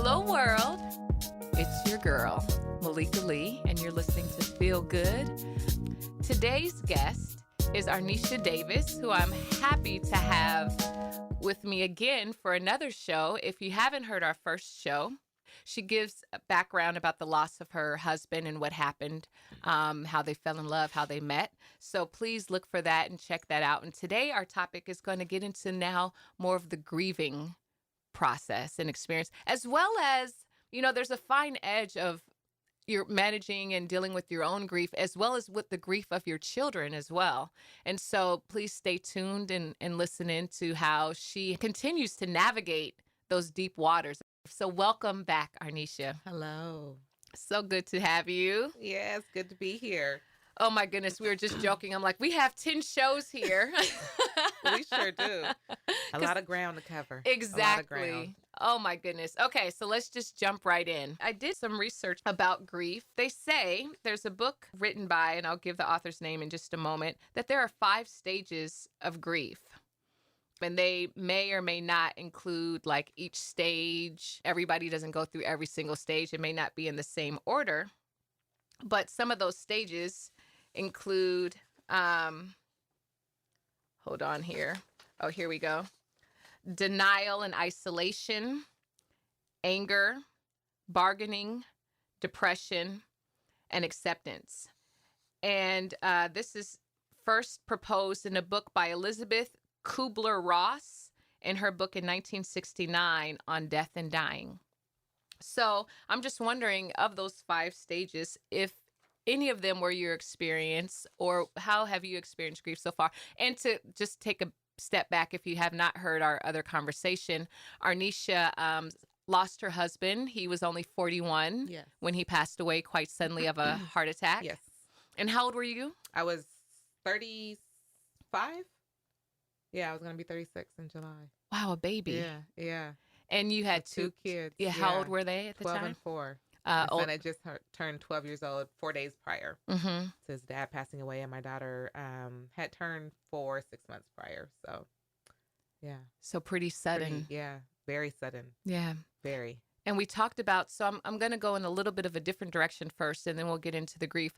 Hello, world. It's your girl, Malika Lee, and you're listening to Feel Good. Today's guest is Arnetia Davis, who I'm happy to have with me again for another show. If you haven't heard our first show, she gives a background about the loss of her husband and what happened, how they fell in love, how they met. So please look for that and check that out. And today our topic is going to get into now more of the grieving process and experience, as well as, you know, there's a fine edge of you're managing and dealing with your own grief, as well as with the grief of your children as well. And so please stay tuned and listen in to how she continues to navigate those deep waters. So welcome back, Arnetia. Hello. So good to have you. Yeah, it's good to be here. Oh my goodness, we were just joking. I'm like, we have 10 shows here. We sure do. A lot of ground to cover. Exactly. Oh my goodness. Okay, so let's just jump right in. I did some research about grief. They say there's a book written by, and I'll give the author's name in just a moment, that there are 5 stages of grief. And they may or may not include like each stage. Everybody doesn't go through every single stage. It may not be in the same order. But some of those stages include, hold on here. Oh, here we go. Denial and isolation, anger, bargaining, depression, and acceptance. And this is first proposed in a book by Elizabeth Kubler-Ross in her book in 1969 on death and dying. So I'm just wondering, of those 5 stages, if any of them were your experience, or how have you experienced grief so far? And to just take a step back, if you have not heard our other conversation, Arnetia lost her husband. He was only 41 when he passed away quite suddenly of a heart attack. Yes. And how old were you? I was 35. Yeah, I was going to be 36 in July. Wow, a baby. Yeah. And you had 2 kids. Yeah, how old were they at the 12 time? 12 and 4. My son had just turned 12 years old 4 days prior to his dad passing away, and my daughter had turned 4 6 months prior. So, yeah. So pretty sudden. Very sudden. Yeah. Very. And we talked about, so I'm going to go in a little bit of a different direction first, and then we'll get into the grief.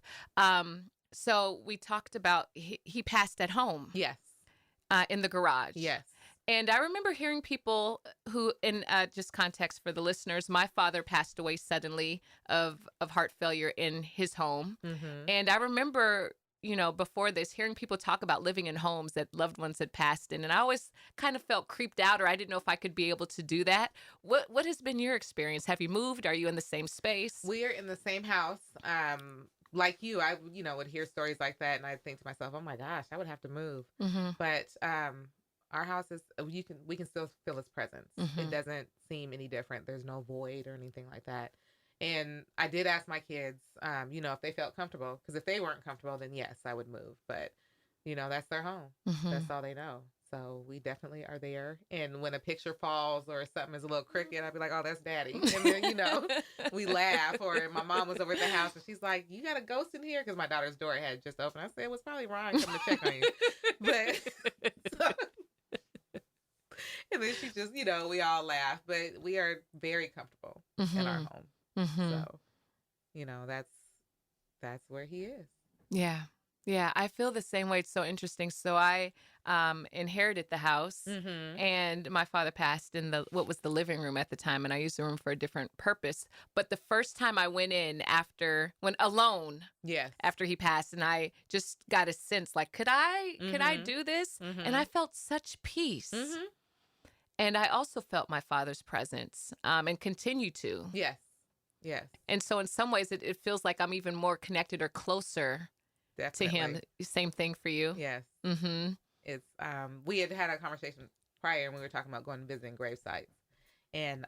So we talked about he passed at home. Yes. In the garage. Yes. And I remember hearing people who, in just context for the listeners, my father passed away suddenly of heart failure in his home. Mm-hmm. And I remember, you know, before this, hearing people talk about living in homes that loved ones had passed in. And I always kind of felt creeped out, or I didn't know if I could be able to do that. What has been your experience? Have you moved? Are you in the same space? We are in the same house. Like you, I would hear stories like that, and I'd think to myself, "Oh my gosh, I would have to move." Mm-hmm. But our house is we can still feel its presence. Mm-hmm. It doesn't seem any different. There's no void or anything like that. And I did ask my kids, if they felt comfortable, because if they weren't comfortable, then yes, I would move. But that's their home. Mm-hmm. That's all they know. So we definitely are there. And when a picture falls or something is a little crooked, I'd be like, "Oh, that's Daddy." And then, we laugh. Or my mom was over at the house and she's like, "You got a ghost in here?" Because my daughter's door had just opened. I said, "It was probably Ron coming to check on you." And then she just, we all laugh. But we are very comfortable in our home. Mm-hmm. So, that's where he is. Yeah. Yeah, I feel the same way. It's so interesting. So I inherited the house, and my father passed in what was the living room at the time, and I used the room for a different purpose. But the first time I went in alone, after he passed, and I just got a sense like, could I do this? Mm-hmm. And I felt such peace. Mm-hmm. And I also felt my father's presence, and continue to. Yes. And so in some ways, it feels like I'm even more connected or closer. Definitely. To him. Same thing for you? Yes. Mm-hmm. It's we had a conversation prior, and we were talking about going and visiting grave sites. And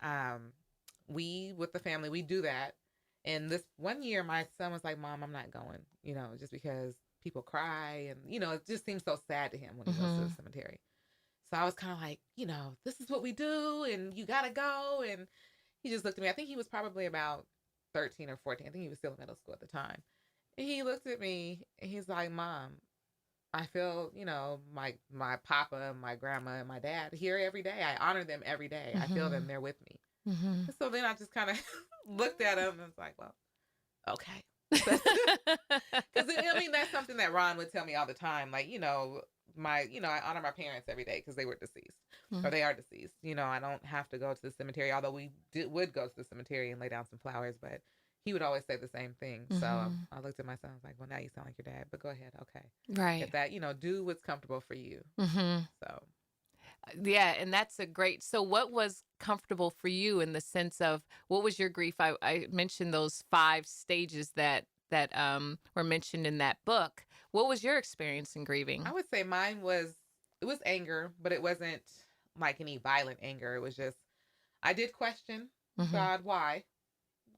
we, with the family, we do that. And this one year, my son was like, "Mom, I'm not going," just because people cry. And, it just seems so sad to him when he goes to the cemetery. So I was kind of like, this is what we do, and you got to go. And he just looked at me. I think he was probably about 13 or 14. I think he was still in middle school at the time. And he looked at me and he's like, "Mom, I feel, my papa, my grandma, and my dad here every day. I honor them every day. I feel them. They're with me." Mm-hmm. So then I just kind of looked at him and was like, well, okay. Because I mean, that's something that Ron would tell me all the time. Like, I honor my parents every day because they were deceased or they are deceased. I don't have to go to the cemetery, although would go to the cemetery and lay down some flowers, but he would always say the same thing. So I looked at my son, I was like, well, now you sound like your dad, but go ahead. Okay. Right. If that, do what's comfortable for you. So. Yeah. And that's so what was comfortable for you in the sense of what was your grief? I mentioned those 5 stages that were mentioned in that book. What was your experience in grieving? I would say mine was anger, but it wasn't like any violent anger. It was just, I did question God, why?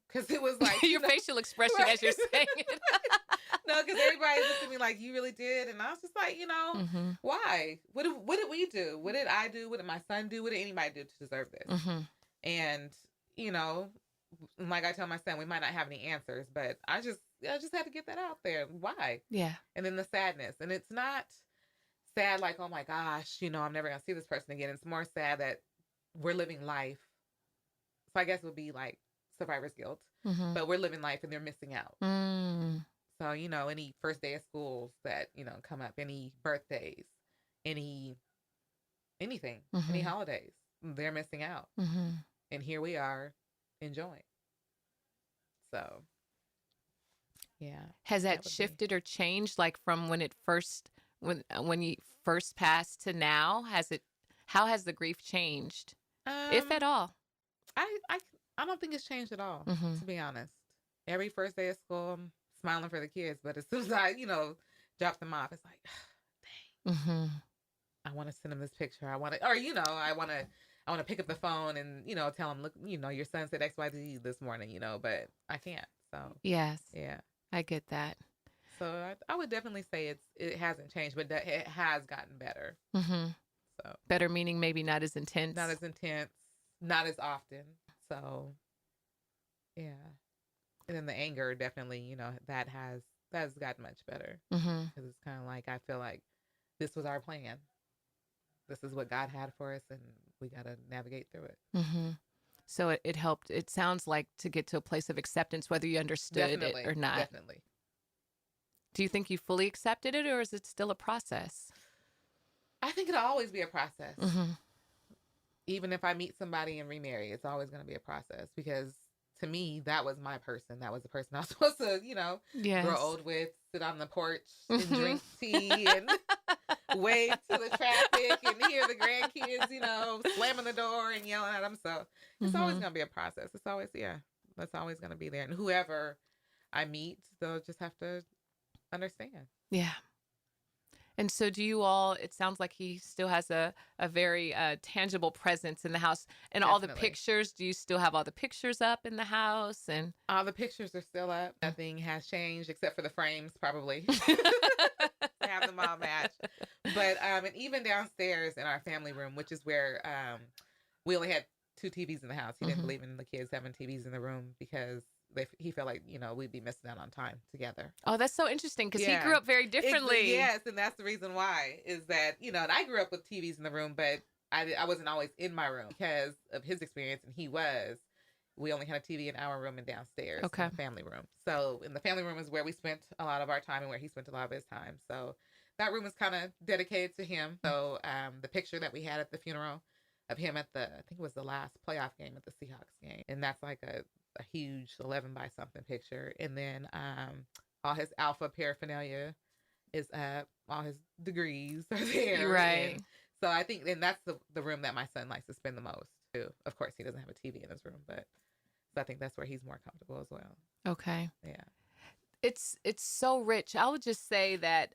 Because it was like your facial expression right? As you're saying it. No, because everybody looked at me like, you really did, and I was just like, why? What did we do? What did I do? What did my son do? What did anybody do to deserve this? And like I tell my son, we might not have any answers, but I just had to get that out there. Why? Yeah. And then the sadness, and it's not sad like, oh my gosh, I'm never gonna see this person again. It's more sad that we're living life. So I guess it would be like survivor's guilt, but we're living life and they're missing out. So, any first day of schools that, come up, any birthdays, anything, any holidays, they're missing out. And here we are enjoying. So, yeah. Has that shifted or changed like from when you first passed to now? How has the grief changed? If at all? I don't think it's changed at all, to be honest. Every first day of school, I'm smiling for the kids, but as soon as I, drop them off, it's like, dang, I want to send them this picture. I want to pick up the phone and, tell them, look, your son said XYZ this morning, but I can't. So yes, yeah, I get that. So I would definitely say it hasn't changed, but it has gotten better. So better meaning maybe not as intense, not as often. So yeah. And then the anger definitely, that has gotten much better. Because it's kind of like, I feel like this was our plan. This is what God had for us, and we got to navigate through it. So it helped, it sounds like, to get to a place of acceptance, whether you understood it or not. Definitely. Do you think you fully accepted it, or is it still a process? I think it'll always be a process. Even if I meet somebody and remarry, it's always going to be a process, because to me, that was my person. That was the person I was supposed to, grow old with, sit on the porch and drink tea and wave to the traffic and hear the grandkids, slamming the door and yelling at them. So it's always going to be a process. It's always, that's always going to be there. And whoever I meet, they'll just have to understand. Yeah. And so do you all, it sounds like he still has a very tangible presence in the house. And Definitely. All the pictures, do you still have all the pictures up in the house? And all the pictures are still up. Nothing has changed except for the frames, probably. Have them all matched. But and even downstairs in our family room, which is where we only had 2 TVs in the house. He didn't believe in the kids having TVs in the room because he felt like, we'd be missing out on time together. Oh, that's so interesting, because he grew up very differently. Yes, and that's the reason why, is that, and I grew up with TVs in the room, but I wasn't always in my room because of his experience, and we only had a TV in our room and downstairs in the family room. So in the family room is where we spent a lot of our time and where he spent a lot of his time. So that room was kind of dedicated to him. So the picture that we had at the funeral of him at I think it was the last playoff game at the Seahawks game, and that's like a huge 11 by something picture. And then all his alpha paraphernalia is up, all his degrees are there. Right. And so I think, and that's the room that my son likes to spend the most too. Of course, he doesn't have a TV in his room, but so I think that's where he's more comfortable as well. Okay. Yeah. It's so rich. I would just say that,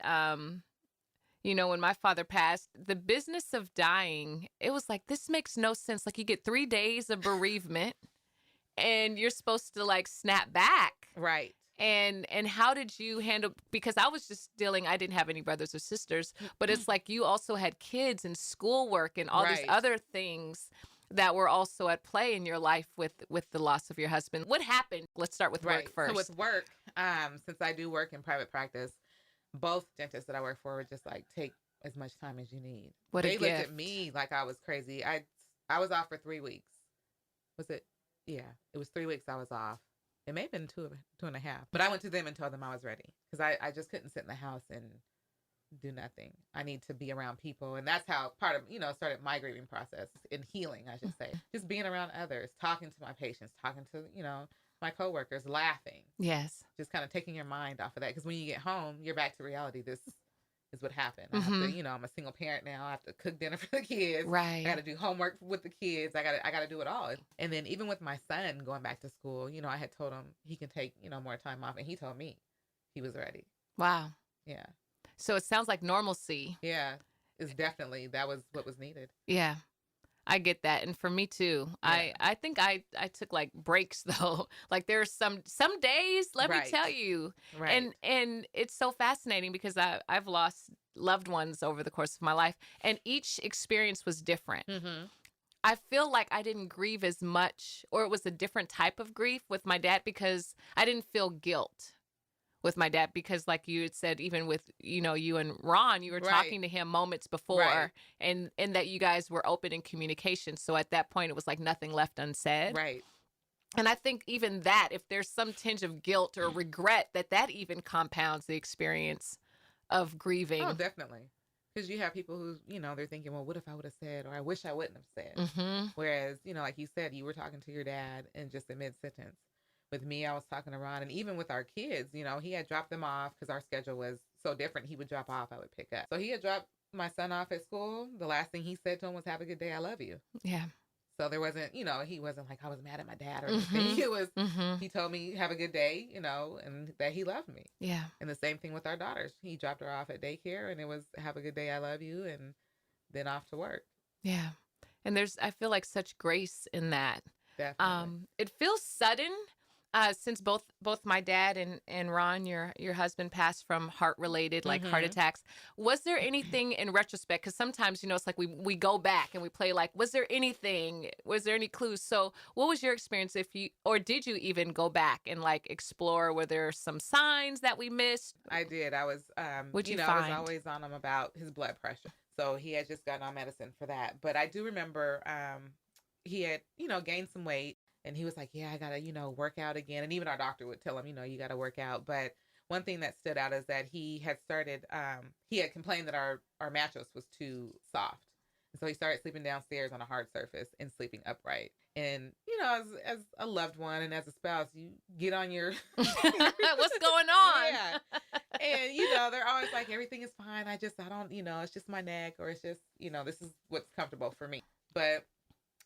when my father passed, the business of dying, it was like, this makes no sense. Like, you get 3 days of bereavement and you're supposed to like snap back. Right. And how did you handle, because I was just I didn't have any brothers or sisters, but it's like you also had kids and schoolwork and all these other things that were also at play in your life with the loss of your husband. What happened? Let's start with work first. So with work, since I do work in private practice, both dentists that I work for were just like, take as much time as you need. They looked at me like I was crazy. I was off for 3 weeks. was it? Yeah, it was 3 weeks I was off. It may have been two and a half, but I went to them and told them I was ready because I just couldn't sit in the house and do nothing. I need to be around people. And that's how part of, started my grieving process in healing, I should say. Just being around others, talking to my patients, talking to, my coworkers, laughing. Yes. Just kind of taking your mind off of that. Because when you get home, you're back to reality. This is what happened. I have to, I'm a single parent now. I have to cook dinner for the kids. Right. I got to do homework with the kids. I got to do it all. And then even with my son going back to school, I had told him he can take, more time off. And he told me he was ready. Wow. Yeah. So it sounds like normalcy. Yeah. That was what was needed. Yeah. I get that. And for me too, yeah. I think I took like breaks though. Like there's some days, let me tell you. Right. And it's so fascinating because I've lost loved ones over the course of my life and each experience was different. Mm-hmm. I feel like I didn't grieve as much, or it was a different type of grief with my dad because I didn't feel guilt with my dad because like you had said, even with, you and Ron, you were talking to him moments before and that you guys were open in communication. So at that point, it was like nothing left unsaid. Right. And I think even that, if there's some tinge of guilt or regret, that even compounds the experience of grieving. Oh, definitely. Because you have people who, they're thinking, well, what if I would have said, or I wish I wouldn't have said. Mm-hmm. Whereas, like you said, you were talking to your dad in just a mid-sentence. With me, I was talking to Ron, and even with our kids, he had dropped them off because our schedule was so different. He would drop off, I would pick up. So he had dropped my son off at school. The last thing he said to him was, have a good day, I love you. Yeah. So there wasn't, he wasn't like, I was mad at my dad or anything. Mm-hmm. It was, he told me, have a good day, and that he loved me. Yeah. And the same thing with our daughters. He dropped her off at daycare, and it was, have a good day, I love you, and then off to work. Yeah. And I feel like such grace in that. Definitely. It feels sudden. Since both my dad and Ron, your husband, passed from heart-related, like heart attacks, was there anything in retrospect? Because sometimes, it's like we go back and we play like, was there any clues? So what was your experience or did you even go back and like explore, were there some signs that we missed? I did. I was, What'd you find? I was always on him about his blood pressure. So he had just gotten on medicine for that. But I do remember he had, gained some weight. And he was like, yeah, I got to, work out again. And even our doctor would tell him, you got to work out. But one thing that stood out is that he had started, he had complained that our mattress was too soft. And so he started sleeping downstairs on a hard surface and sleeping upright. And, as a loved one and as a spouse, you get on your... What's going on? Yeah. And, they're always like, everything is fine. I don't, it's just my neck, or it's just, this is what's comfortable for me. But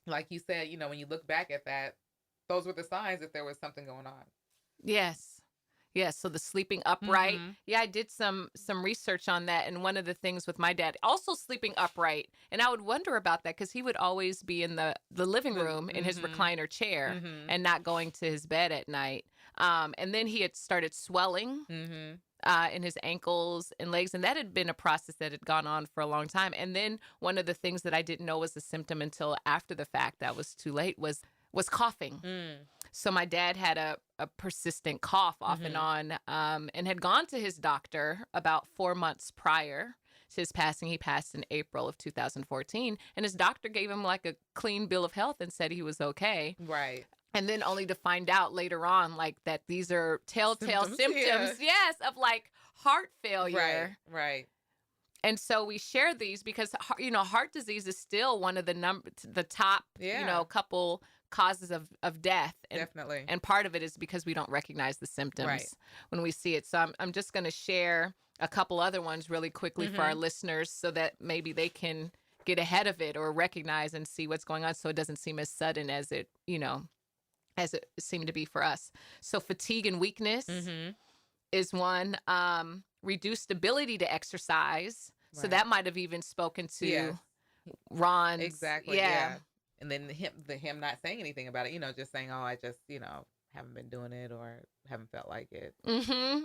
like you said, when you look back at that, those were the signs that there was something going on. Yes. Yes. So the sleeping upright. Mm-hmm. Yeah, I did some research on that. And one of the things with my dad, also sleeping upright. And I would wonder about that because he would always be in the living room in his recliner chair and not going to his bed at night. And then he had started swelling in his ankles and legs. And that had been a process that had gone on for a long time. And then one of the things that I didn't know was a symptom until after the fact, that was too late, was coughing. So my dad had a persistent cough off and on, and had gone to his doctor about 4 months prior to his passing. He passed in April of 2014, and his doctor gave him like a clean bill of health and said he was okay. Right. And then only to find out later on, like, that these are telltale symptoms, yes, of like heart failure. Right. And so we share these because, heart disease is still one of the top, couple causes of death. And, definitely. And part of it is because we don't recognize the symptoms when we see it. So I'm just going to share a couple other ones really quickly for our listeners so that maybe they can get ahead of it or recognize and see what's going on so it doesn't seem as sudden as it seemed to be for us. So fatigue and weakness is one. Reduced ability to exercise. Right. So that might have even spoken to Ron's. Exactly. Yeah. And then him not saying anything about it, just saying, oh, I just, haven't been doing it or haven't felt like it.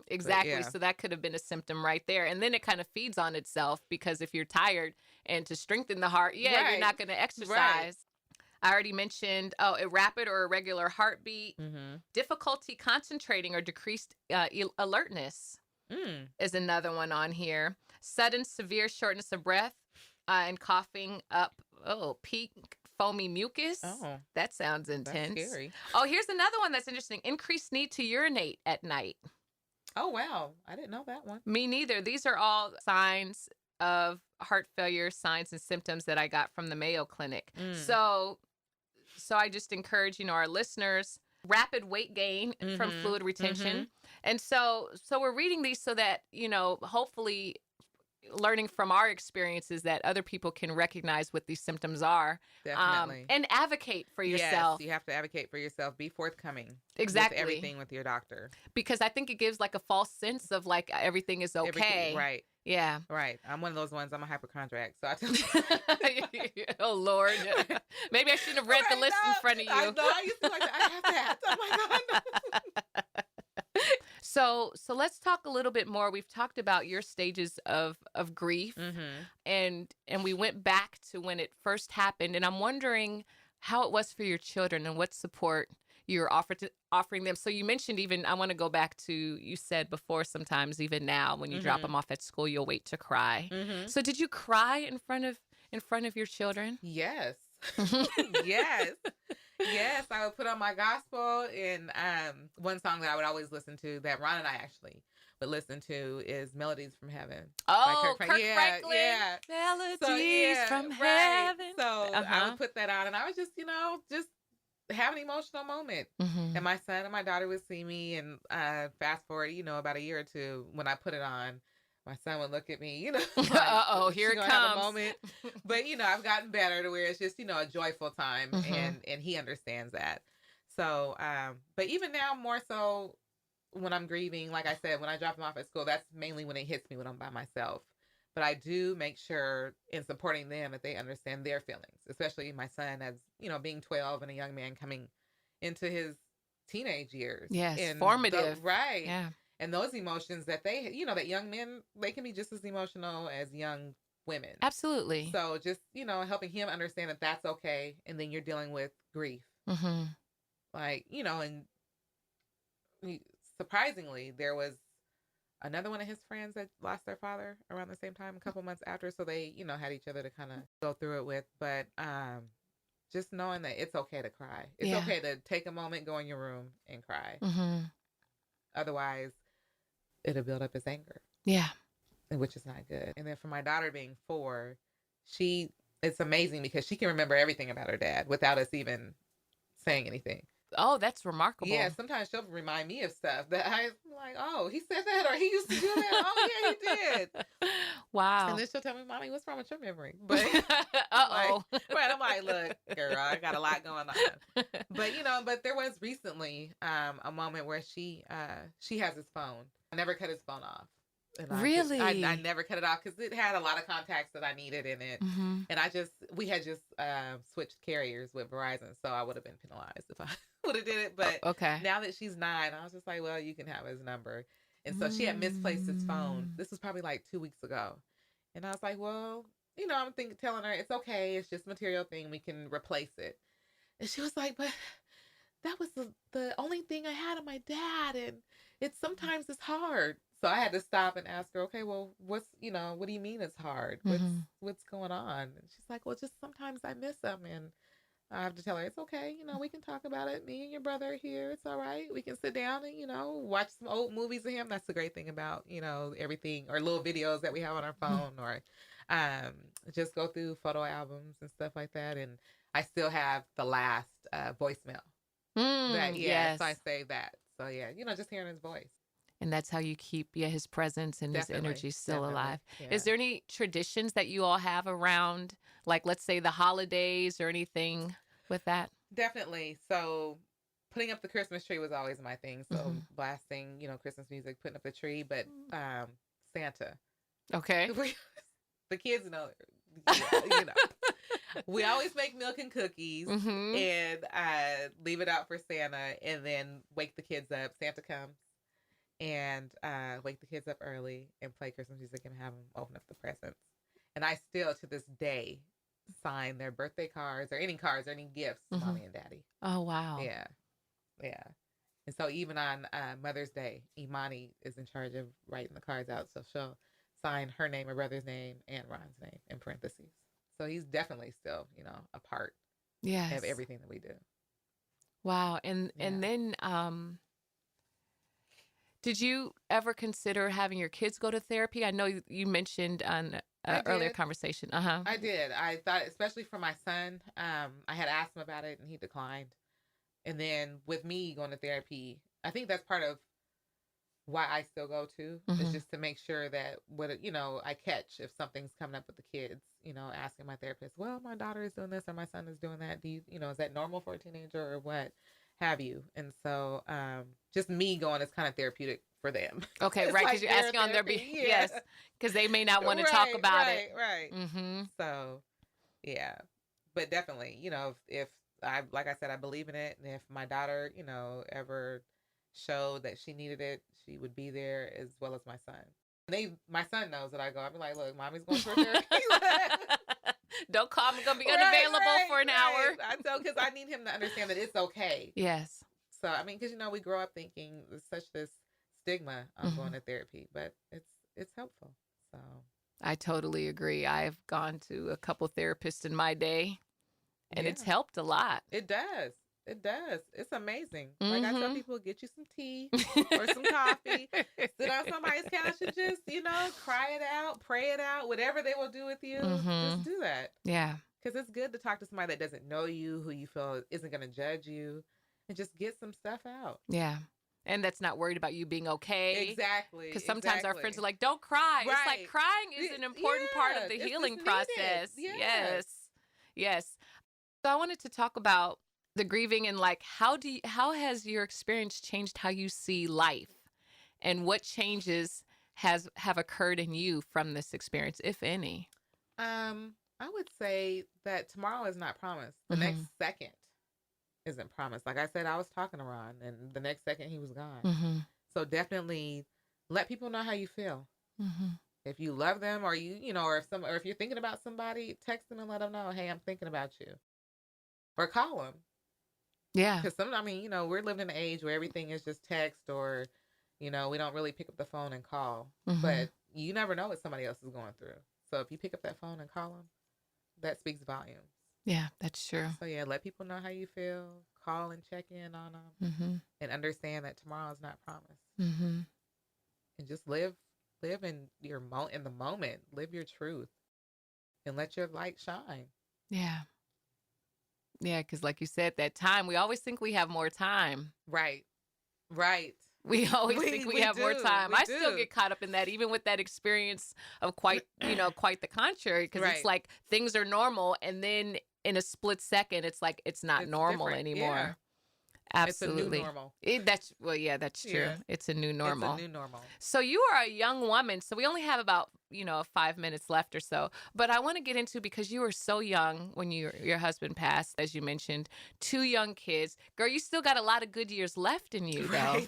Exactly. But, so that could have been a symptom right there. And then it kind of feeds on itself because if you're tired and to strengthen the heart, you're not going to exercise. Right. I already mentioned, a rapid or irregular heartbeat, difficulty concentrating or decreased alertness is another one on here. Sudden severe shortness of breath and coughing up, peak foamy mucus. Oh, That sounds that's intense. scary. Oh, here's another one that's interesting. Increased need to urinate at night. Oh, wow. I didn't know that one. Me neither. These are all signs of heart failure, signs and symptoms that I got from the Mayo Clinic. So I just encourage, our listeners, rapid weight gain from fluid retention. And so we're reading these so that, hopefully learning from our experiences that other people can recognize what these symptoms are. Definitely. And advocate for yourself. Yes, you have to advocate for yourself. Be forthcoming. Exactly. With everything with your doctor. Because I think it gives like a false sense of like everything is okay. Right. Yeah. Right. I'm one of those ones. I'm a hypochondriac. So I tell Oh, Lord. Maybe I shouldn't have read the list in front of you. I know. I used to be like that. I have that. Oh, my God. So let's talk a little bit more. We've talked about your stages of grief, and we went back to when it first happened. And I'm wondering how it was for your children and what support you're offering them. So you mentioned even, I want to go back to, you said before, sometimes even now when you drop them off at school, you'll wait to cry. So did you cry in front of your children? Yes. Yes. Yes, I would put on my gospel, and one song that I would always listen to, that Ron and I actually would listen to, is "Melodies from Heaven." Oh, Kirk yeah, Franklin. yeah. Melodies from Heaven. So I would put that on, and I would just, just have an emotional moment. And my son and my daughter would see me, and fast forward, about a year or two, when I put it on, my son would look at me, like, uh-oh, here it comes. Have a moment. But, I've gotten better to where it's just, a joyful time, and he understands that. So, but even now, more so when I'm grieving, like I said, when I drop him off at school, that's mainly when it hits me, when I'm by myself. But I do make sure in supporting them that they understand their feelings, especially my son, as, being 12 and a young man coming into his teenage years. Yes, and formative. Right. Yeah. And those emotions that they, that young men, they can be just as emotional as young women. Absolutely. So just, helping him understand that that's okay. And then you're dealing with grief. Like, and surprisingly, there was another one of his friends that lost their father around the same time, a couple months after. So they, had each other to kind of go through it with. But just knowing that it's okay to cry. It's okay to take a moment, go in your room and cry. Otherwise, it'll build up as anger. Yeah. Which is not good. And then for my daughter being 4, it's amazing because she can remember everything about her dad without us even saying anything. Oh, that's remarkable. Yeah, sometimes she'll remind me of stuff that I'm like, oh, he said that, or he used to do that. Oh, yeah, he did. Wow. And then she'll tell me, Mommy, what's wrong with your memory? But uh-oh. I'm like, look, girl, I got a lot going on. But, but there was recently a moment where she has his phone. I never cut his phone off. And really? I never cut it off because it had a lot of contacts that I needed in it. And we had just switched carriers with Verizon, so I would have been penalized if I would have did it. But now that she's 9, I was just like, well, you can have his number. And so she had misplaced his phone. This was probably like 2 weeks ago. And I was like, well, I'm telling her it's okay. It's just a material thing. We can replace it. And she was like, but that was the only thing I had of my dad. And sometimes it's hard. So I had to stop and ask her, okay, well, what do you mean it's hard? What's going on? And she's like, well, just sometimes I miss him. And I have to tell her, it's okay. We can talk about it. Me and your brother are here. It's all right. We can sit down and, watch some old movies of him. That's the great thing about, everything, or little videos that we have on our phone, or just go through photo albums and stuff like that. And I still have the last voicemail. Yes. So I say that. So yeah, just hearing his voice. And that's how you keep his presence and his energy still alive. Yeah. Is there any traditions that you all have around, like, let's say, the holidays or anything with that? Definitely. So putting up the Christmas tree was always my thing. So blasting, Christmas music, putting up the tree, but Santa. Okay. The kids know, we always make milk and cookies and leave it out for Santa, and then wake the kids up. Santa comes and wake the kids up early and play Christmas music and have them open up the presents. And I still, to this day, sign their birthday cards or any gifts to Mommy and Daddy. Oh, wow. Yeah. Yeah. And so even on Mother's Day, Imani is in charge of writing the cards out. So she'll sign her name, her brother's name, and Ron's name in parentheses. So he's definitely still, a part Yes. of everything that we do. Wow. And then did you ever consider having your kids go to therapy? I know you mentioned on an earlier conversation. I did. I thought, especially for my son, I had asked him about it and he declined. And then with me going to therapy, I think that's part of why I still go to, is just to make sure that I catch if something's coming up with the kids, asking my therapist, well, my daughter is doing this or my son is doing that. Do you, is that normal for a teenager or what have you? And so, just me going is kind of therapeutic for them. Okay. Right. Cause you're asking on their behalf. Yes. Cause they may not want to talk about it. Right. So yeah, but definitely, if I, like I said, I believe in it. And if my daughter, ever showed that she needed it, she would be there, as well as my son. My son knows that I go. I'll be like, look, mommy's going for therapy. Don't call. I'm going to be unavailable for an hour. I tell, because I need him to understand that it's okay. Yes. So, I mean, because, we grow up thinking there's such this stigma on going to therapy, but it's helpful. So I totally agree. I've gone to a couple therapists in my day, and it's helped a lot. It does. It does. It's amazing. Like I tell people, get you some tea or some coffee, sit on somebody's couch and just, cry it out, pray it out, whatever they will do with you, just do that. Yeah. Because it's good to talk to somebody that doesn't know you, who you feel isn't going to judge you, and just get some stuff out. Yeah. And that's not worried about you being okay. Exactly. Because sometimes our friends are like, don't cry. Right. It's like crying is an important part of the healing process. Yes. Yes. So I wanted to talk about the grieving and like, how has your experience changed how you see life, and what changes have occurred in you from this experience, if any? I would say that tomorrow is not promised. The next second isn't promised. Like I said, I was talking to Ron, and the next second he was gone. So definitely let people know how you feel. If you love them, or or if you're thinking about somebody, text them and let them know, hey, I'm thinking about you, or call them. Yeah. Because we're living in an age where everything is just text, or, we don't really pick up the phone and call. But you never know what somebody else is going through. So if you pick up that phone and call them, that speaks volumes. Yeah, that's true. So yeah, let people know how you feel. Call and check in on them, and understand that tomorrow is not promised. And just live in in the moment. Live your truth, and let your light shine. Yeah. Yeah, because like you said, that time, we always think we have more time. Right. We always think we have more time. I still get caught up in that, even with that experience of quite the contrary, because it's like things are normal, and then in a split second, it's like it's not normal anymore. Yeah. Absolutely. It's a new normal. That's true. Yeah. It's a new normal. It's a new normal. So you are a young woman. So we only have about, 5 minutes left or so. But I want to get into, because you were so young when your husband passed, as you mentioned, 2 young kids. Girl, you still got a lot of good years left in you, though.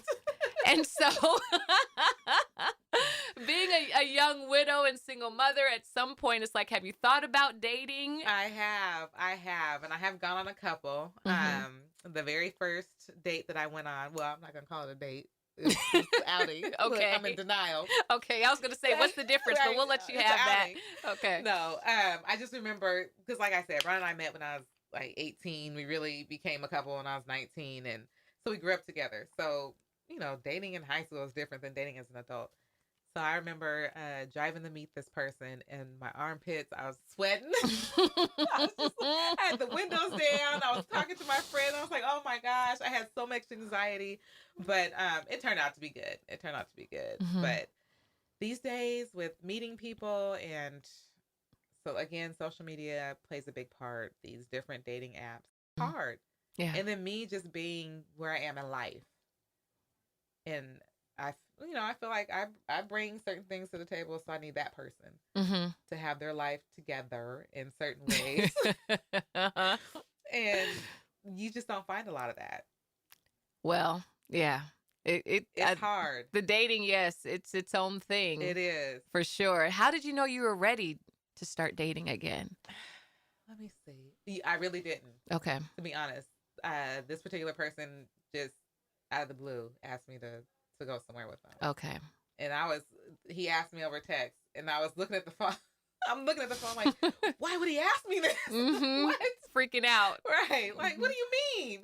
And so being a young widow and single mother, at some point, it's like, have you thought about dating? I have. And I have gone on a couple. The very first date that I went on, well, I'm not going to call it a date. It's outing. Okay. I'm in denial. Okay. I was going to say, what's the difference? Right. But we'll let you have that. Okay. No, I just remember, because like I said, Ron and I met when I was like 18. We really became a couple when I was 19. And so we grew up together. So, dating in high school is different than dating as an adult. So I remember driving to meet this person, and my armpits, I was sweating. I had the windows down. I was talking to my friend. I was like, oh my gosh, I had so much anxiety. But it turned out to be good. But these days, with meeting people, and so again, social media plays a big part. These different dating apps, hard. Yeah. And then me just being where I am in life. And I feel like I bring certain things to the table, so I need that person to have their life together in certain ways. And you just don't find a lot of that. Well, yeah. It's hard. The dating, yes, it's its own thing. It is. For sure. How did you know you were ready to start dating again? Let me see. I really didn't. Okay. To be honest, this particular person just out of the blue asked me to go somewhere with them. Okay. And he asked me over text, and I was looking at the phone. I'm looking at the phone like, why would he ask me this? What? freaking out. Right. Like, what do you mean?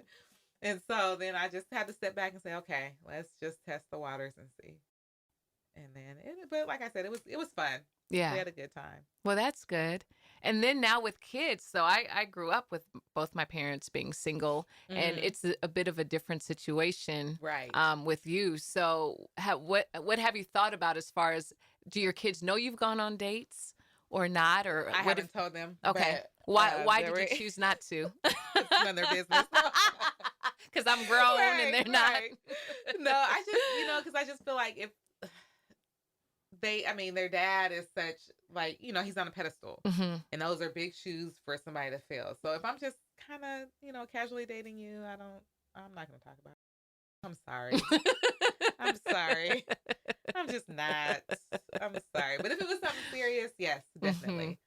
And so then I just had to step back and say, okay, let's just test the waters and see. And then, but like I said, it was fun. Yeah. We had a good time. Well, that's good. And then now with kids, so I grew up with both my parents being single, and it's a bit of a different situation, right? With you. So, what have you thought about as far as, do your kids know you've gone on dates or not? Or I haven't told them. Okay. But, why did you choose not to? It's none of their business. Because I'm grown and they're not. No, I just because I just feel like if their dad is such, like, he's on a pedestal, and those are big shoes for somebody to fill. So if I'm just kind of, casually dating you, I'm not going to talk about it. I'm sorry. I'm sorry. I'm just not. I'm sorry. But if it was something serious, yes, definitely.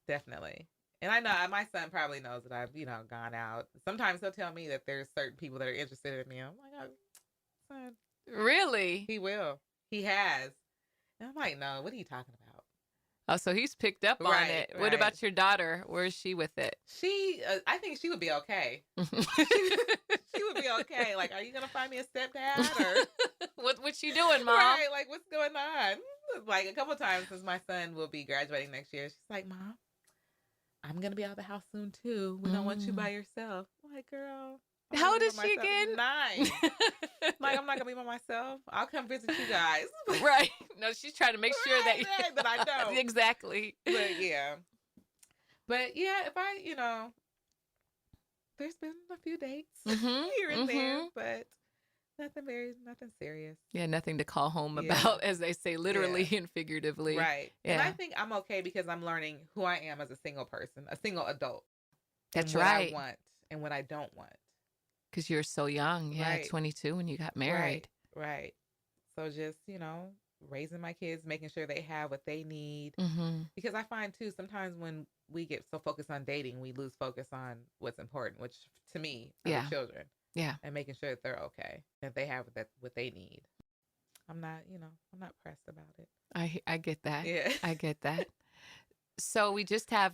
Definitely. And I know my son probably knows that I've, gone out. Sometimes he'll tell me that there's certain people that are interested in me. I'm like, oh, son. Really? He will. He has. And I'm like, no, what are you talking about? Oh, so he's picked up on it. What about your daughter? Where is she with it? She, I think she would be okay. She would be okay. Like, are you going to find me a stepdad? Or what you doing, Mom? Right, like, what's going on? Like, a couple of times since my son will be graduating next year, she's like, Mom, I'm going to be out of the house soon, too. We don't want you by yourself. I'm like, girl. How old is she again? 9. Like, I'm not going to be by myself. I'll come visit you guys. Right. No, she's trying to make sure that I don't. Exactly. But yeah, if I, there's been a few dates here and there, but nothing serious. Yeah, nothing to call home about, as they say, literally and figuratively. Right. Yeah. And I think I'm okay because I'm learning who I am as a single person, a single adult. That's what right. What I want and what I don't want. Because you're so young. Yeah, right. 22 when you got married. Right. So just, raising my kids, making sure they have what they need. Because I find, too, sometimes when we get so focused on dating, we lose focus on what's important, which to me are the children. Yeah. And making sure that they're okay, that they have what they need. I'm not pressed about it. I get that. Yeah. I get that. So we just have,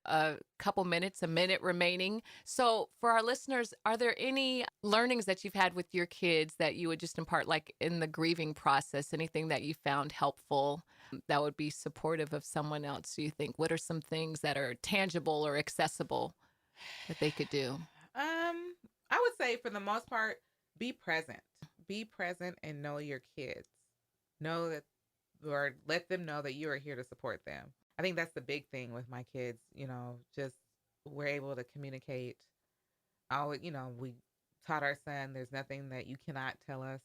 a couple minutes, a minute remaining. So for our listeners, are there any learnings that you've had with your kids that you would just impart, like in the grieving process, anything that you found helpful that would be supportive of someone else, do you think? What are some things that are tangible or accessible that they could do? I would say for the most part, be present. Be present and know your kids. Know that, or let them know that you are here to support them. I think that's the big thing with my kids, just we're able to communicate. We taught our son there's nothing that you cannot tell us.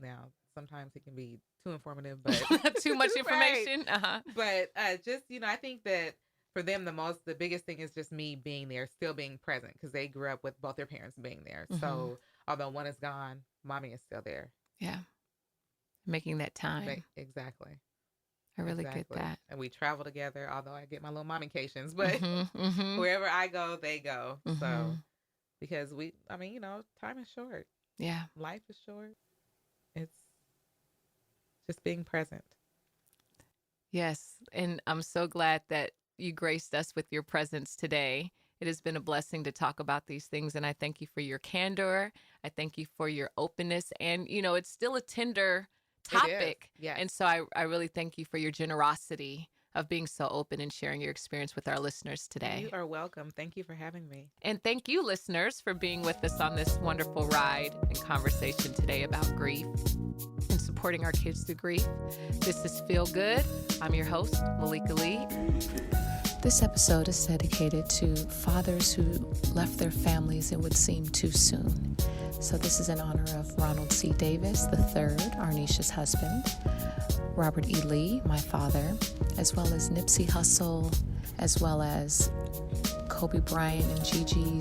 Now, sometimes it can be too informative, but too much information. Right. But just, I think that for them, the biggest thing is just me being there, still being present, because they grew up with both their parents being there. So although one is gone, mommy is still there. Yeah. Making that time. Exactly. I really get that. And we travel together, although I get my little mommy-cations, but wherever I go, they go. So, because time is short. Yeah. Life is short. It's just being present. Yes. And I'm so glad that you graced us with your presence today. It has been a blessing to talk about these things. And I thank you for your candor. I thank you for your openness. And, it's still a tender topic. Yes. And so I really thank you for your generosity of being so open and sharing your experience with our listeners today. You are welcome. Thank you for having me. And thank you, listeners, for being with us on this wonderful ride and conversation today about grief and supporting our kids through grief. This is Feel Good. I'm your host, Malika Lee. This episode is dedicated to fathers who left their families, it would seem, too soon. So this is in honor of Ronald C. Davis III, Arnetia's husband, Robert E. Lee, my father, as well as Nipsey Hussle, as well as Kobe Bryant and Gigi.